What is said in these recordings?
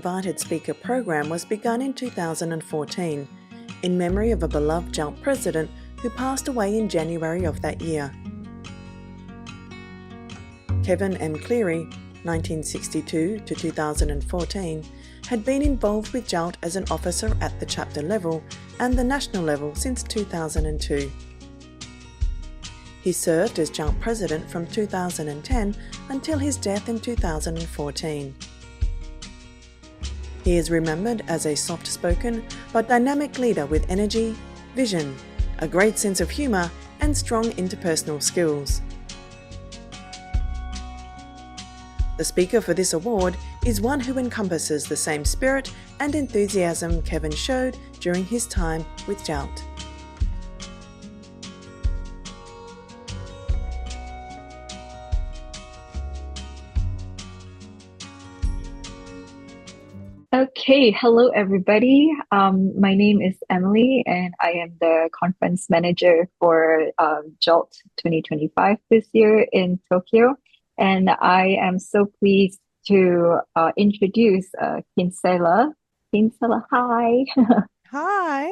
Invited Speaker program was begun in 2014 in memory of a beloved JALT president who passed away in January of that year. Kevin M. Cleary, 1962 to 2014, had been involved with JALT as an officer at the chapter level and the national level since 2002. He served as JALT president from 2010 until his death in 2014. He is remembered as a soft-spoken but dynamic leader with energy, vision, a great sense of humour and strong interpersonal skills. The speaker for this award is one who encompasses the same spirit and enthusiasm Kevin showed during his time with JALT. Okay, hello everybody. My name is Emily and I am the conference manager for JALT 2025 this year in Tokyo. And I am so pleased to introduce Kinsella. Kinsella, hi. Hi.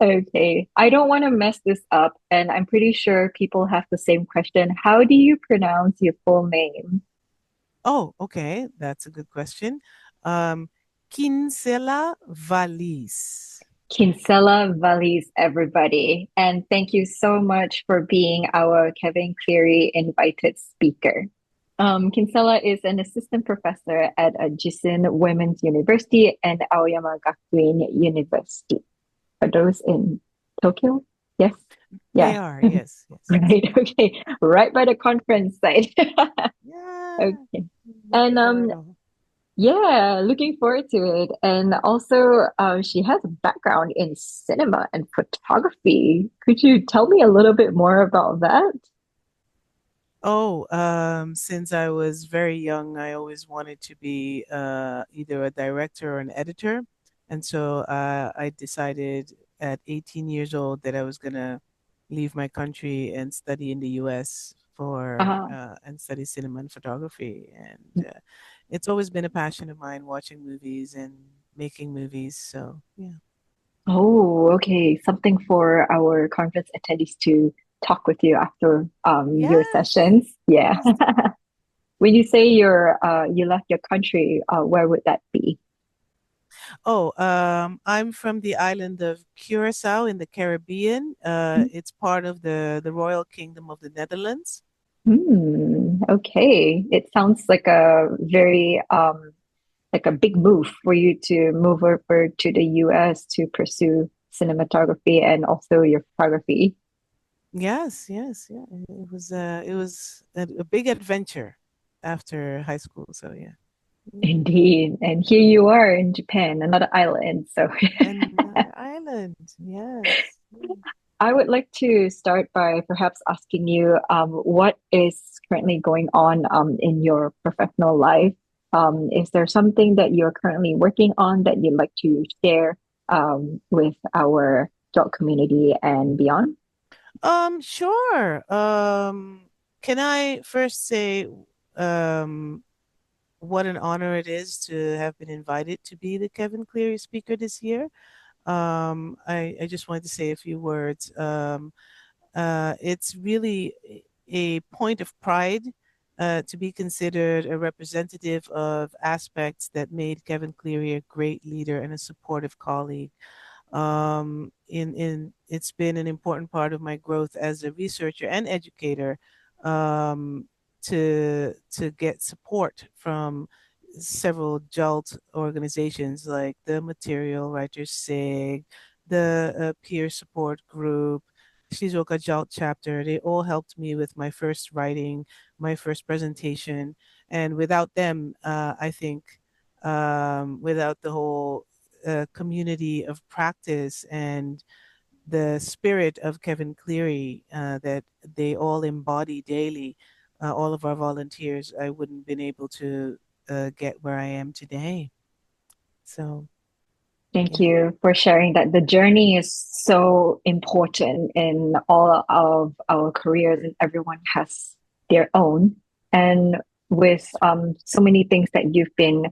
Okay, I don't want to mess this up and I'm pretty sure people have the same question. How do you pronounce your full name? Oh, okay. That's a good question. Kinsella Valies. Kinsella Valies, everybody. And thank you so much for being our Kevin Cleary invited speaker. Kinsella is an assistant professor at Jissen Women's University and Aoyama Gakuin University. Are those in Tokyo? Yes? They are, yes. Right, okay. Right by the conference site. Yeah. Okay. And yeah, looking forward to it. And also, she has a background in cinema and photography. Could you tell me a little bit more about that? Oh, since I was very young, I always wanted to be either a director or an editor. And so I decided at 18 years old that I was going to leave my country and study in the US and study cinema and photography. And it's always been a passion of mine watching movies and making movies. So, yeah. Oh, okay. Something for our conference attendees to talk with you after your sessions. Yeah. When you say you left your country, where would that be? Oh, I'm from the island of Curacao in the Caribbean. It's part of the Royal Kingdom of the Netherlands. Okay. It sounds like a very like a big move for you to move over to the US to pursue cinematography and also your photography. Yes, yeah. It was a big adventure after high school. So yeah. Indeed. And here you are in Japan, another island. So another island, yes. I would like to start by perhaps asking you what is currently going on in your professional life. Is there something that you're currently working on that you'd like to share with our JALT community and beyond? Sure. Can I first say what an honor it is to have been invited to be the Kevin Cleary speaker this year. I just wanted to say a few words. It's really a point of pride to be considered a representative of aspects that made Kevin Cleary a great leader and a supportive colleague. It's been an important part of my growth as a researcher and educator to get support from several JALT organizations like the Material Writers SIG, the Peer Support Group, Shizuoka JALT chapter. They all helped me with my first writing, my first presentation. And without them, I think without the whole community of practice and the spirit of Kevin Cleary that they all embody daily, all of our volunteers, I wouldn't have been able to get where I am today. So thank you for sharing that. The journey is so important in all of our careers, and everyone has their own. And with so many things that you've been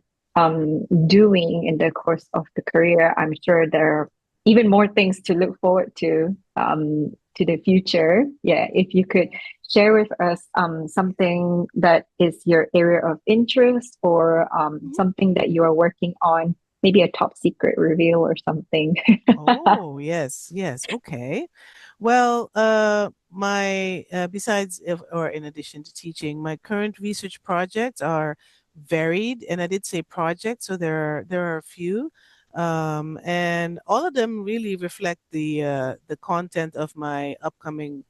doing in the course of the career. I'm sure there are even more things to look forward to the future. Yeah, if you could share with us something that is your area of interest or Mhm. something that you are working on, maybe a top secret reveal or something. Oh, yes, yes. Okay. Well, my besides or in addition to teaching, my current research projects are varied, and I did say projects, so there are a few, and all of them really reflect the content of my upcoming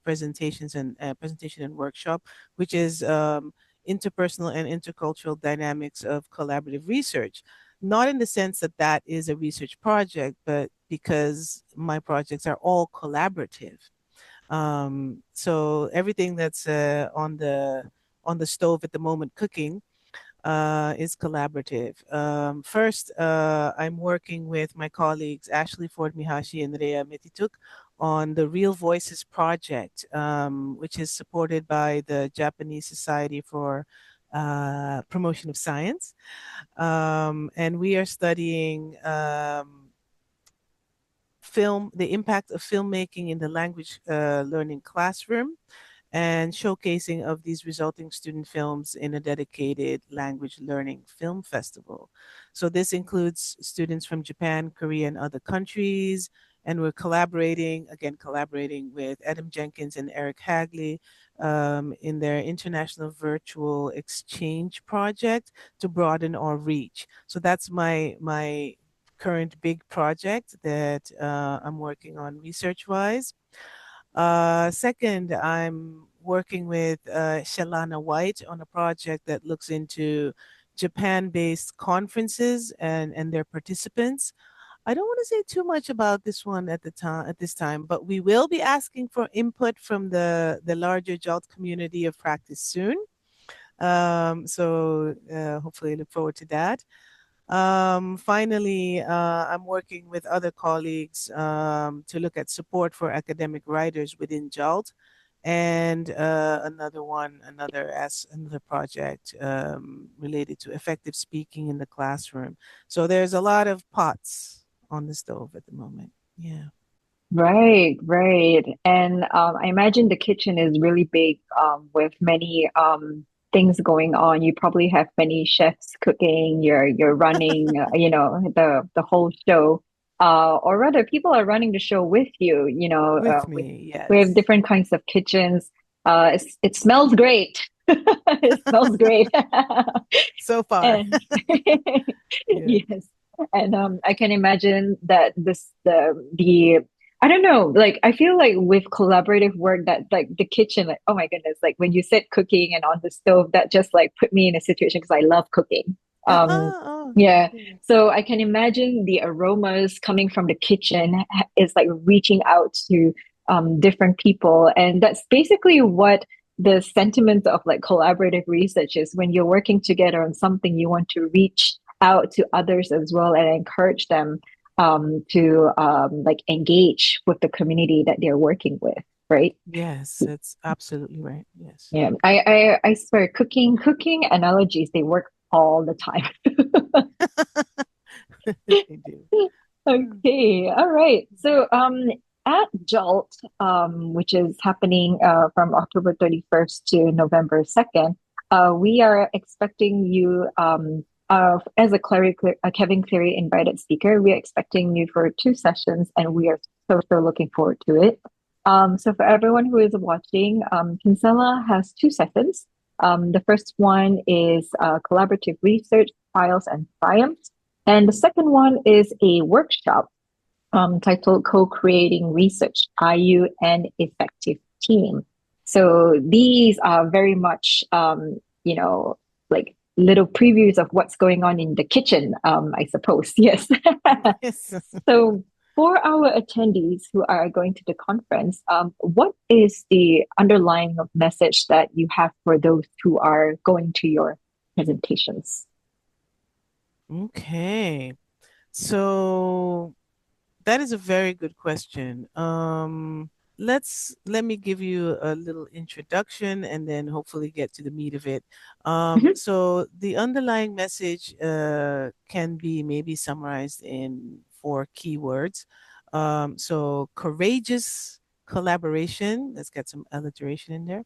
presentation and workshop, which is interpersonal and intercultural dynamics of collaborative research. Not in the sense that that is a research project, but because my projects are all collaborative. So everything that's on the stove at the moment cooking is collaborative. First, I'm working with my colleagues Ashley Ford Mihashi and Rhea Metituk on the Real Voices project, which is supported by the Japanese Society for Promotion of Science. And we are studying the impact of filmmaking in the language learning classroom and showcasing of these resulting student films in a dedicated language learning film festival. So this includes students from Japan, Korea, and other countries. And we're collaborating with Adam Jenkins and Eric Hagley in their international virtual exchange project to broaden our reach. So that's my current big project that I'm working on research-wise. Second, I'm working with Shalana White on a project that looks into Japan-based conferences and their participants. I don't want to say too much about this one at this time, but we will be asking for input from the larger JALT community of practice soon. So hopefully look forward to that. Finally, I'm working with other colleagues to look at support for academic writers within JALT, and another project related to effective speaking in the classroom. So there's a lot of pots on the stove at the moment. Yeah. Right, right. And I imagine the kitchen is really big with many things going on. You probably have many chefs cooking, you're running, the whole show. Or rather, people are running the show with you, With with me, we have yes. different kinds of kitchens. It smells great. It smells great. So far. And Yeah. yes, and I can imagine that the I don't know, like I feel like with collaborative work that like the kitchen, like oh my goodness, like when you said cooking and on the stove, that just like put me in a situation because I love cooking. Um, Oh, yeah, good. so I can imagine the aromas coming from the kitchen is like reaching out to different people, and that's basically what the sentiment of like collaborative research is. When you're working together on something, you want to reach out to others as well and encourage them to like engage with the community that they're working with, right? Yes, that's absolutely right. Yes. Yeah, I swear, cooking analogies, they work all the time. They do. Hmm. Okay, all right. So at JOLT, which is happening from October 31st to November 2nd, we are expecting you as a Kevin Cleary invited speaker. We are expecting you for two sessions, and we are so looking forward to it. So for everyone who is watching, Kinsella has two sessions. The first one is collaborative research, trials, and triumphs. And the second one is a workshop titled Co-Creating Research, IU and Effective Team. So these are very much, like little previews of what's going on in the kitchen, I suppose. Yes. Yes. So for our attendees who are going to the conference, what is the underlying message that you have for those who are going to your presentations? Okay. So that is a very good question. let me give you a little introduction and then hopefully get to the meat of it. Mhm. So the underlying message can be maybe summarized in 4 keywords. So courageous collaboration, let's get some alliteration in there.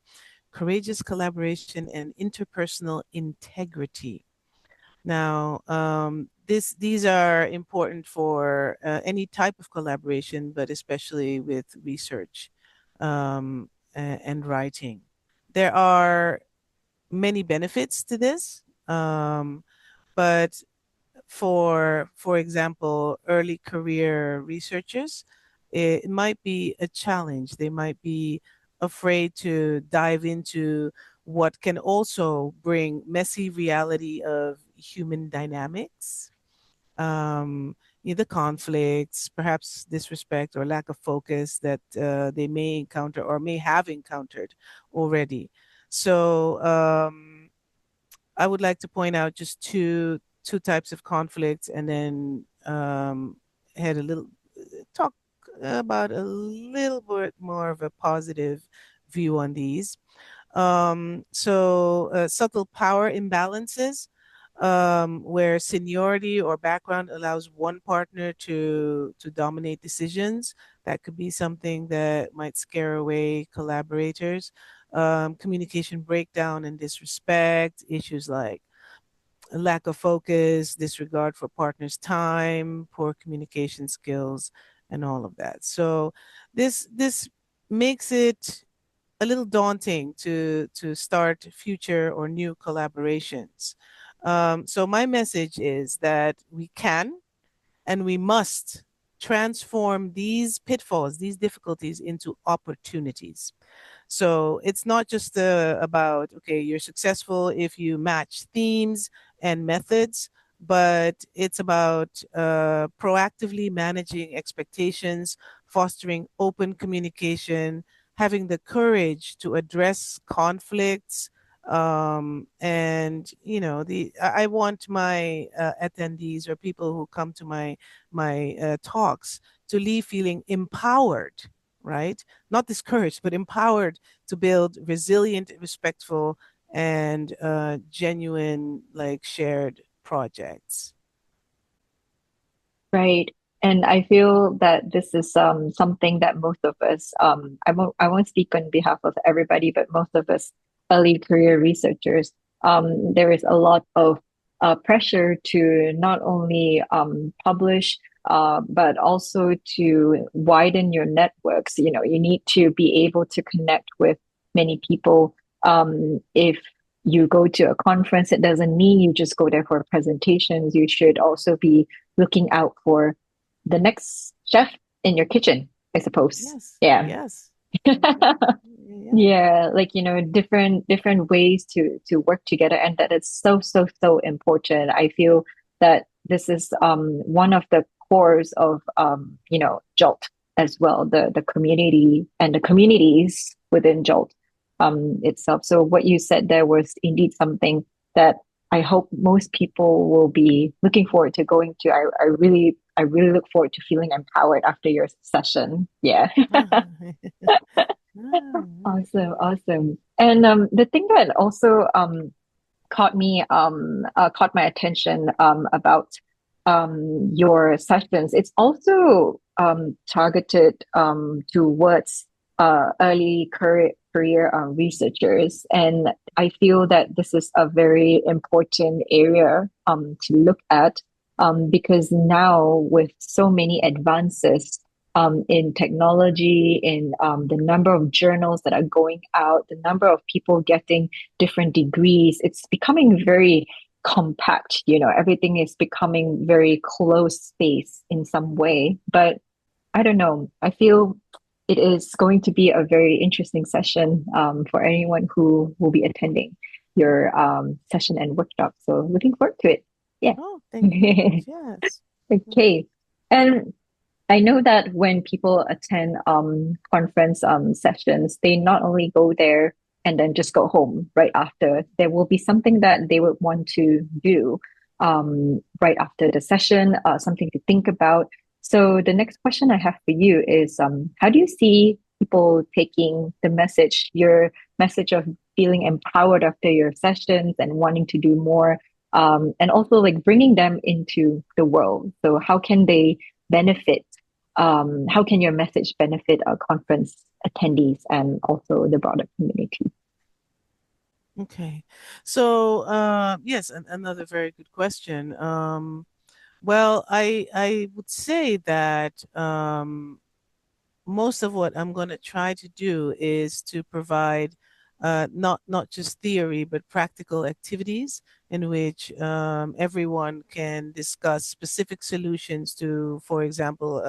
Courageous collaboration and interpersonal integrity. Now, these are important for any type of collaboration, but especially with research and writing. There are many benefits to this, but for example, early career researchers, it might be a challenge. They might be afraid to dive into what can also bring messy reality of human dynamics, either conflicts, perhaps disrespect or lack of focus that they may encounter or may have encountered already. So I would like to point out just two types of conflicts, and then had a little talk about a little bit more of a positive view on these. Subtle power imbalances, where seniority or background allows one partner to dominate decisions. That could be something that might scare away collaborators. Communication breakdown and disrespect, issues like lack of focus, disregard for partner's time, poor communication skills, and all of that. So this makes it a little daunting to start future or new collaborations. So my message is that we can and we must transform these pitfalls, these difficulties into opportunities. So it's not just about, okay, you're successful if you match themes and methods, but it's about proactively managing expectations, fostering open communication, having the courage to address conflicts. And I want my attendees or people who come to my talks to leave feeling empowered, right? Not discouraged, but empowered to build resilient, respectful, and genuine, like shared projects. Right. And I feel that this is something that most of us I won't speak on behalf of everybody, but most of us early career researchers, there is a lot of pressure to not only publish but also to widen your networks. You know, you need to be able to connect with many people. If you go to a conference, it doesn't mean you just go there for presentations. You should also be looking out for the next chef in your kitchen, I suppose. Yes, Yeah. yes. Yeah. Yeah, like different ways to work together, and that is so important. I feel that this is one of the cores of JALT as well, the community and the communities within JALT itself. So what you said there was indeed something that I hope most people will be looking forward to going to. I really look forward to feeling empowered after your session. Yeah. Awesome. And the thing that also caught my attention about your sessions, it's also targeted towards early career researchers, and I feel that this is a very important area to look at, because now with so many advances in technology, in the number of journals that are going out, the number of people getting different degrees, it's becoming very compact. You know, everything is becoming very close space in some way. But I don't know. I feel it is going to be a very interesting session for anyone who will be attending your session and workshop. So looking forward to it. Yeah. Oh, thank you. Yes. Okay. And I know that when people attend conference sessions, they not only go there and then just go home right after. There will be something that they would want to do right after the session, something to think about. So the next question I have for you is, how do you see people taking the message, your message of feeling empowered after your sessions and wanting to do more, and also like bringing them into the world. So how can they benefit? How can your message benefit our conference attendees and also the broader community? Okay. So, yes, another very good question. Well, I would say that most of what I'm going to try to do is to provide not just theory, but practical activities in which everyone can discuss specific solutions to, for example,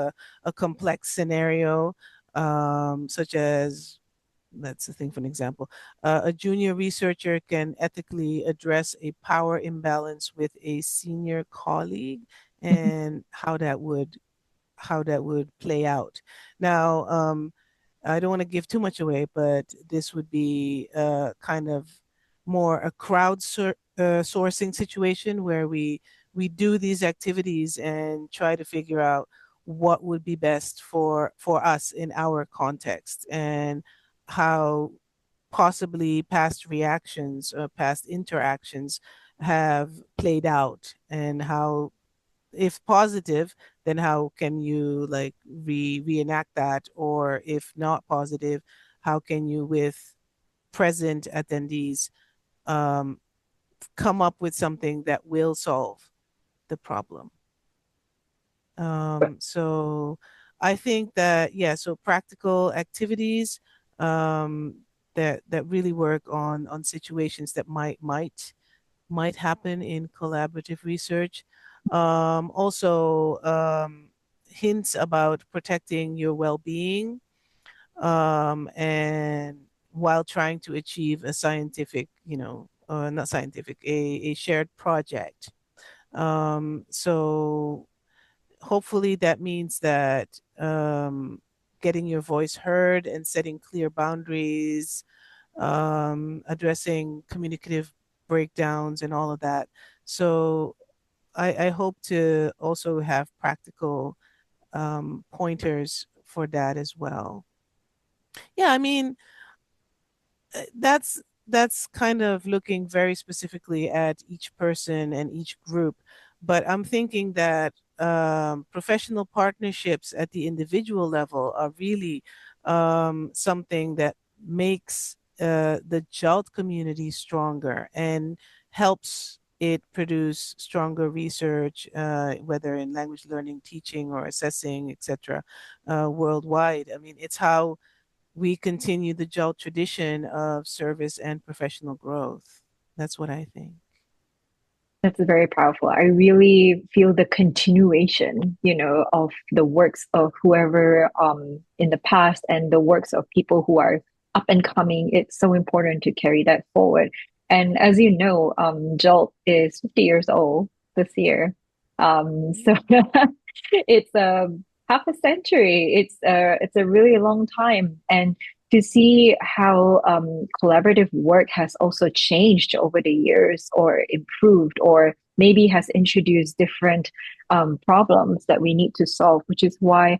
a complex scenario, such as, let's think for an example, a junior researcher can ethically address a power imbalance with a senior colleague and how that would play out. Now, I don't want to give too much away, but this would be kind of more a sourcing situation where we do these activities and try to figure out what would be best for us in our context and how possibly past reactions or past interactions have played out and how, if positive, then how can you like reenact that, or if not positive, how can you with present attendees um, come up with something that will solve the problem. So I think that, yeah, so practical activities that really work on situations that might happen in collaborative research. Also, hints about protecting your well-being, and while trying to achieve a scientific, not scientific, a shared project. So hopefully that means that getting your voice heard and setting clear boundaries, addressing communicative breakdowns and all of that. So I hope to also have practical pointers for that as well. Yeah, I mean, that's kind of looking very specifically at each person and each group, but I'm thinking that professional partnerships at the individual level are really something that makes the JALT community stronger and helps it produce stronger research, whether in language learning, teaching, or assessing, etc., worldwide. I mean, it's how we continue the JALT tradition of service and professional growth. That's what I think. That's very powerful. I really feel the continuation, of the works of whoever in the past and the works of people who are up and coming. It's so important to carry that forward. And as you know, JOLT is 50 years old this year. So it's half a century. It's a really long time. And to see how collaborative work has also changed over the years or improved or maybe has introduced different problems that we need to solve, which is why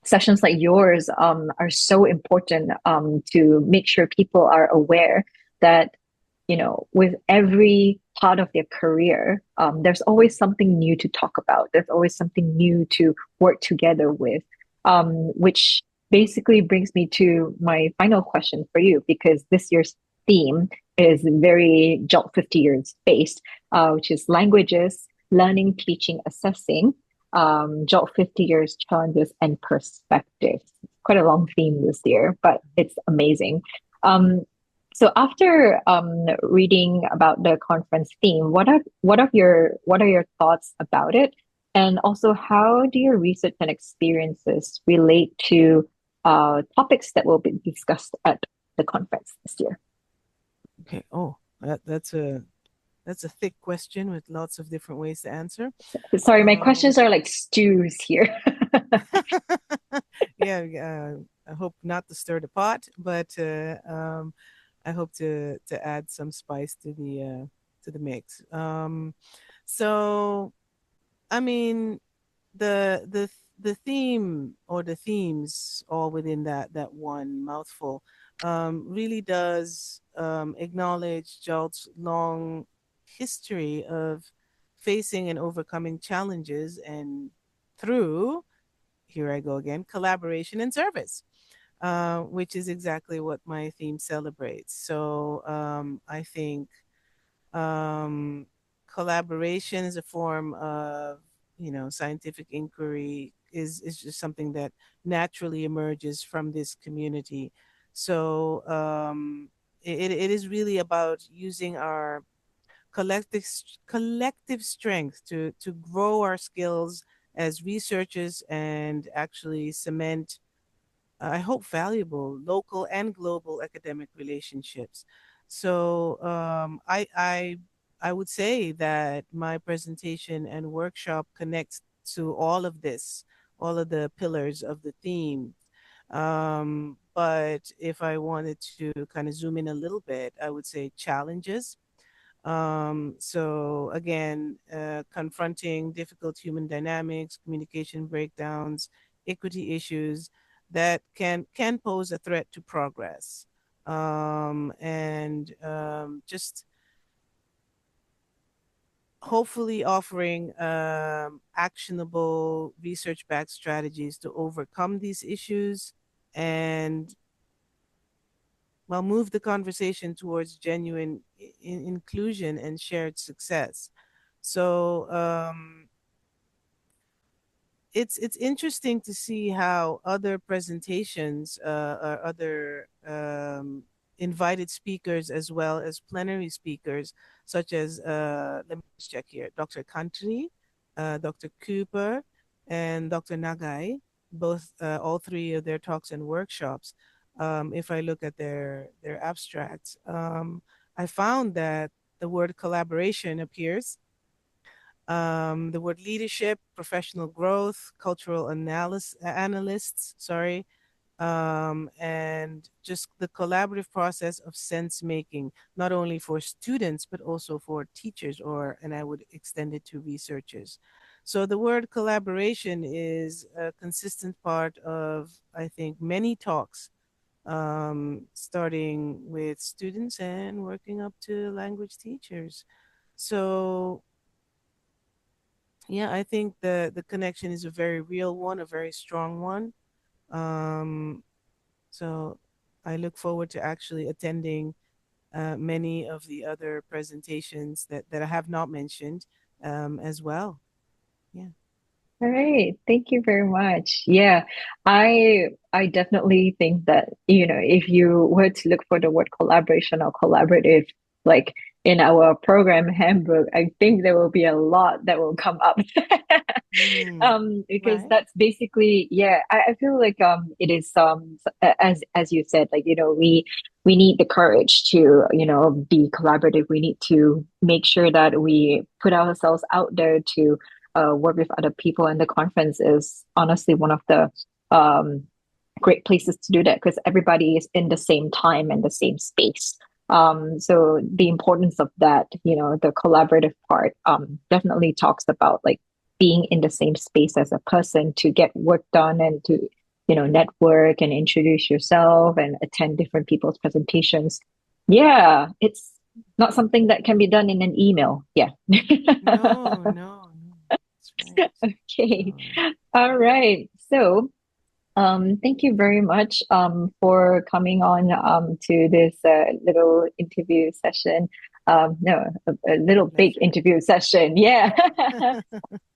sessions like yours are so important to make sure people are aware that, with every part of their career, there's always something new to talk about. There's always something new to work together with, which basically brings me to my final question for you, because this year's theme is very JALT 50 years based, which is languages, learning, teaching, assessing, JALT 50 years challenges and perspectives. Quite a long theme this year, but it's amazing. So after reading about the conference theme, what are your thoughts about it? And also, how do your research and experiences relate to topics that will be discussed at the conference this year? Okay. Oh, that's a thick question with lots of different ways to answer. Sorry, my questions are like stews here. Yeah, I hope not to stir the pot, but I hope to add some spice to the mix. So I mean, the the theme or the themes all within that one mouthful really does acknowledge JALT's long history of facing and overcoming challenges and through, here I go again, collaboration and service, which is exactly what my theme celebrates. So I think um, collaboration is a form of, scientific inquiry is just something that naturally emerges from this community. So it is really about using our collective collective strength to grow our skills as researchers and actually cement, I hope, valuable local and global academic relationships. So I would say that my presentation and workshop connects to all of this, all of the pillars of the theme. But if I wanted to kind of zoom in a little bit, I would say challenges. So again, confronting difficult human dynamics, communication breakdowns, equity issues that can pose a threat to progress. And just hopefully offering actionable research-backed strategies to overcome these issues and, well, move the conversation towards genuine inclusion and shared success. So it's interesting to see how other presentations or other invited speakers as well as plenary speakers, such as let me just check here, Dr. Kantri, Dr. Cooper, and Dr. Nagai, both all three of their talks and workshops. If I look at their abstracts, I found that the word collaboration appears, the word leadership, professional growth, cultural analysts, sorry, and just the collaborative process of sense making, not only for students, but also for teachers, and I would extend it to researchers. So the word collaboration is a consistent part of, I think, many talks, starting with students and working up to language teachers. So yeah, I think the connection is a very real one, a very strong one. Um, so I look forward to actually attending many of the other presentations that I have not mentioned as well. Yeah. All right, thank you very much. Yeah, I definitely think that, if you were to look for the word collaboration or collaborative, like in our program handbook, I think there will be a lot that will come up. Because Right. that's basically, yeah, I feel like it is as you said, like, we need the courage to, be collaborative. We need to make sure that we put ourselves out there to work with other people, and the conference is honestly one of the great places to do that because everybody is in the same time and the same space. So the importance of that, the collaborative part, definitely talks about like being in the same space as a person to get work done and to, network and introduce yourself and attend different people's presentations. Yeah, it's not something that can be done in an email. Yeah. No, no, no. That's right. Okay. Um, All right. So, thank you very much for coming on to this little interview session. No, a little big Pleasure. interview session. Yeah.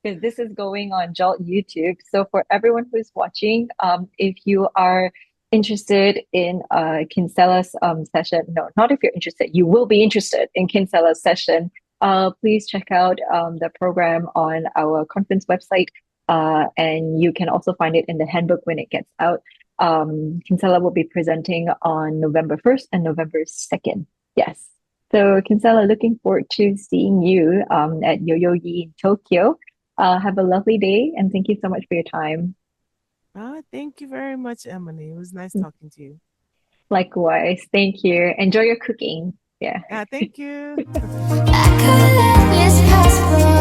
Because this is going on JALT YouTube. So for everyone who's watching, if you are interested in Kinsella's session, no, not if you're interested, you will be interested in Kinsella's session. Please check out the program on our conference website. And you can also find it in the handbook when it gets out. Kinsella will be presenting on November 1st and November 2nd. Yes. So Kinsella, looking forward to seeing you at Yoyogi in Tokyo. Have a lovely day and thank you so much for your time. Thank you very much, Emily. It was nice talking to you. Likewise. Thank you. Enjoy your cooking. Yeah. Thank you. I could let this pass.